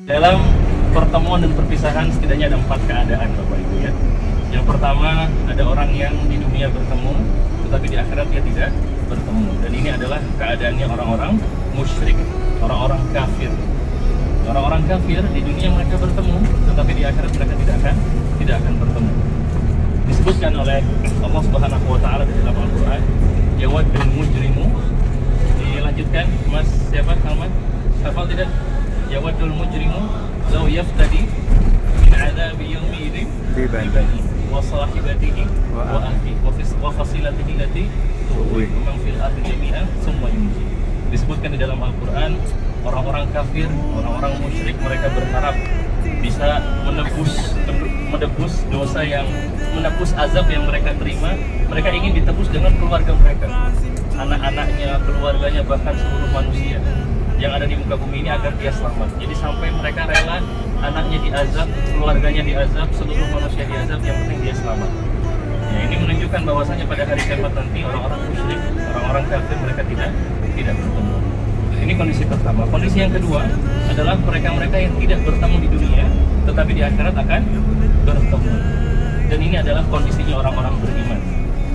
Dalam pertemuan dan perpisahan setidaknya ada 4 keadaan Bapak Ibu ya. Yang pertama, ada orang yang di dunia bertemu tetapi di akhirat dia tidak bertemu. Dan ini adalah keadaannya orang-orang musyrik, orang-orang kafir. Orang-orang kafir di dunia mereka bertemu tetapi di akhirat mereka tidak akan bertemu. Disebutkan oleh Allah Subhanahu wa taala di dalam Al-Qur'an, yawaddul mujrimu. Dilanjutkan, Mas siapa? Salman? Hafal tidak? Yawaddul mujrimu law yaftadi min adzabi yawmi idzin bi bani wa sahibatihi wa akhihi wa fasilatihi allati tuwi man fil ardi jami'an tsumma yunji. Disebutkan di dalam Al-Qur'an, orang-orang kafir, orang-orang musyrik mereka berharap bisa menebus dosa yang menebus azab yang mereka terima. Mereka ingin ditebus dengan keluarga mereka, anak-anaknya, keluarganya, bahkan seluruh manusia yang ada di muka bumi ini agar dia selamat. Jadi sampai mereka rela anaknya diazab, keluarganya diazab, seluruh manusia diazab, yang penting dia selamat. Ya, ini menunjukkan bahwasanya pada hari kiamat nanti orang-orang musyrik, orang-orang kafir mereka tidak bertemu. Ini kondisi pertama. Kondisi yang kedua adalah mereka-mereka yang tidak bertemu di dunia tetapi di akhirat akan bertemu. Dan ini adalah kondisinya orang-orang beriman.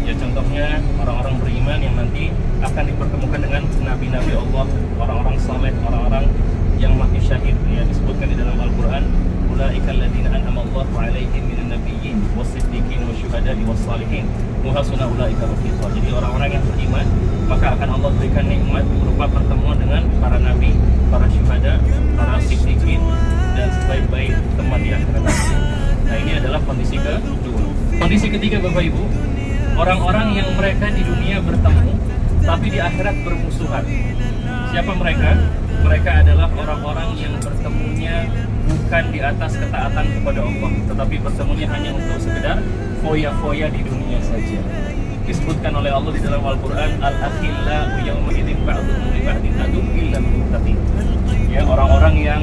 Ya, contohnya orang-orang beriman yang nanti akan dipertemukan dengan nabi-nabi Allah, orang-orang saleh, orang-orang yang mati syahid. Ya, disebutkan di dalam Al-Qur'an, ulaikal ladzina an'ama Allahu 'alaihim minan nabiyyin was-siddiqin wasyuhada'i was-shalihin wa hasuna ulaika rafiqa. Jadi orang-orang yang beriman maka akan Allah berikan nikmat berupa pertemuan dengan para nabi, para syuhada, para siddiqin, dan sebaik-baik teman di akhirat. Nah, ini adalah kondisi kedua. Kondisi ketiga Bapak Ibu, orang-orang yang mereka di dunia bertemu tapi di akhirat bermusuhan. Siapa mereka? Mereka adalah orang-orang yang bertemunya bukan di atas ketaatan kepada Allah, tetapi bertemunya hanya untuk sekedar foya-foya di dunia saja. Disebutkan oleh Allah di dalam Al-Qur'an, al-akhillau yawma idzin ba'duhum li ba'din aduwwun illal muttaqin. Ya, orang-orang yang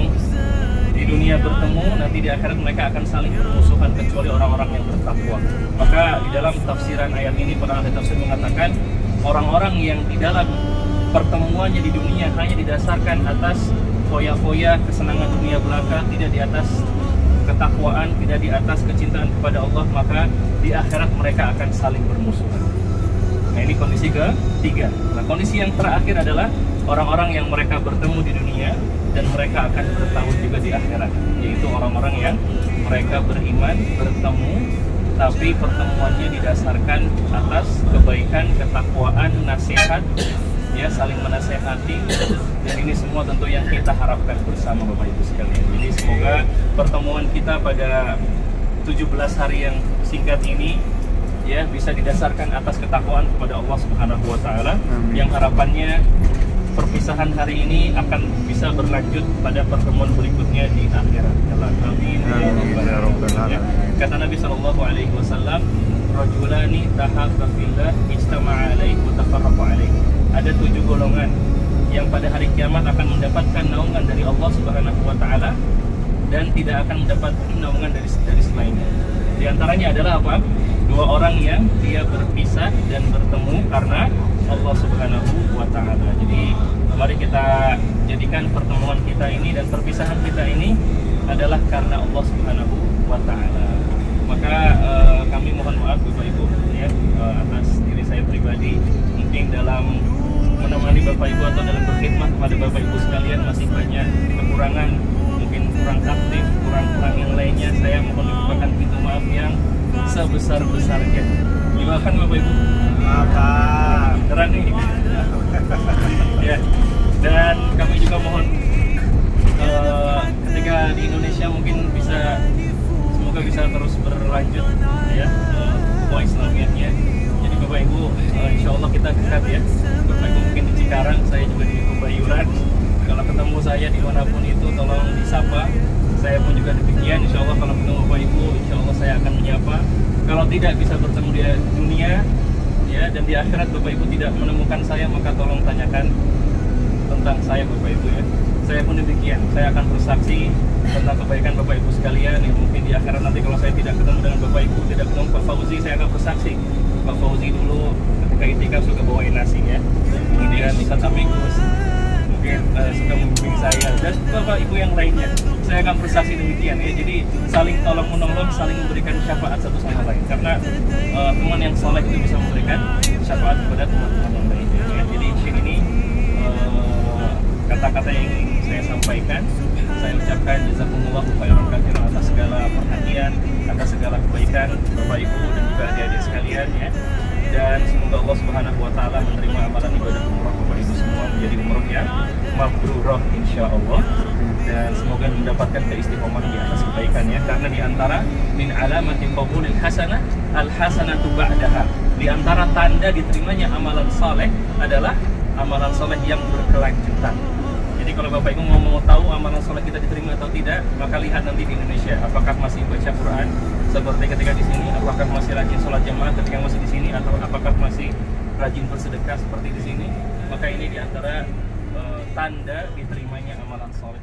di dunia bertemu, nanti di akhirat mereka akan saling bermusuhan kecuali orang-orang yang bertakwa. Maka di dalam tafsiran ayat ini para ahli tafsir mengatakan, orang-orang yang di dalam pertemuannya di dunia hanya didasarkan atas foya-foya kesenangan dunia belaka, tidak di atas ketakwaan, tidak di atas kecintaan kepada Allah, maka di akhirat mereka akan saling bermusuhan. Nah, ini kondisi ketiga. Nah, kondisi yang terakhir adalah orang-orang yang mereka bertemu di dunia dan mereka akan bertemu juga di akhirat, yaitu orang-orang yang mereka beriman, bertemu, tapi pertemuannya didasarkan atas kebaikan, ketakwaan, nasihat, ya, saling menasehati. Dan ini semua tentu yang kita harapkan bersama Bapak Ibu sekalian. Jadi semoga pertemuan kita pada 17 hari yang singkat ini ya bisa didasarkan atas ketakwaan kepada Allah Subhanahu wa taala, yang harapannya perpisahan hari ini akan bisa berlanjut pada pertemuan berikutnya di akhirat. Amin. Ya. Kata Nabi sallallahu alaihi wasallam, rajulani tahabba fillah ijtama'a alaihi wa tafarraqa alaihi. Ada 7 golongan yang pada hari kiamat akan mendapatkan naungan dari Allah Subhanahu wa taala dan tidak akan mendapat naungan dari selainnya. Di antaranya adalah apa? 2 orang yang dia berpisah dan bertemu karena Allah Subhanahu wa taala. Jadi mari kita jadikan pertemuan kita ini dan perpisahan kita ini adalah karena Allah Subhanahu wa taala. Maka kami mohon maaf Bapak Ibu ya, atas diri saya pribadi, mungkin dalam menemani Bapak Ibu atau dalam berkhidmat kepada Bapak Ibu sekalian masih banyak kekurangan, mungkin kurang aktif, kurang yang lainnya. Saya mohon dibukakan pintu maaf yang sebesar-besarnya. Dimaafkan Bapak Ibu? Maafkan. Beneran nih. Ya. Dan kami juga mohon ketika di Indonesia mungkin semoga bisa terus berlanjut ya Islamiyahnya. Jadi Bapak Ibu, insya Allah kita dekat ya. Bapak Ibu mungkin di Cikarang, saya juga di Kebayoran. Kalau ketemu saya dimanapun itu tolong disapa. Saya pun juga demikian. Insya Allah kalau ketemu Bapak Ibu, insya Allah saya akan menyapa. Kalau tidak bisa bertemu di dunia ya, dan di akhirat Bapak Ibu tidak menemukan saya, maka tolong tanyakan tentang saya Bapak Ibu ya. Saya pun demikian. Saya akan bersaksi tentang kebaikan Bapak Ibu sekalian. Yang mungkin di akhirat nanti kalau saya tidak ketemu dengan Bapak Ibu, tidak ketemu Pak Fauzi, saya akan bersaksi. Pak Fauzi dulu ketika itikaf suka bawain nasi ya. Kemudian Ustaz Amikus mungkin suka membimbing saya dan bapak ibu yang lainnya. Saya akan bersaksi demikian ya. Jadi saling tolong menolong, saling memberikan syafaat satu sama lain. Karena teman yang soleh itu bisa memberikan syafaat kepada teman-teman yang lainnya. Ya. Jadi di sini kata-kata yang ingin saya sampaikan, saya ucapkan jazakumullahu khairan katsiran atas segala perhatian, atas segala kebaikan bapak ibu dan juga adik-adik sekalian ya. Dan semoga Allah Subhanahu wa taala menerima amalan ibadah umrah bapak ibu semua menjadi umrah yang mabrurah insyaallah, dan semoga mendapatkan keistiqomahan di atas kebaikannya, karena di antara min alamati qabulil hasanah al hasanatu ba'daha. Di antara tanda diterimanya amalan saleh adalah amalan soleh yang berkelanjutan. Jadi kalau Bapak Ibu mau tahu amalan soleh kita diterima atau tidak, maka lihat nanti di Indonesia apakah masih baca Quran seperti ketika di sini, apakah masih rajin sholat jamaah ketika masih di sini, atau apakah masih rajin bersedekah seperti di sini. Maka ini diantara tanda diterimanya amalan soleh.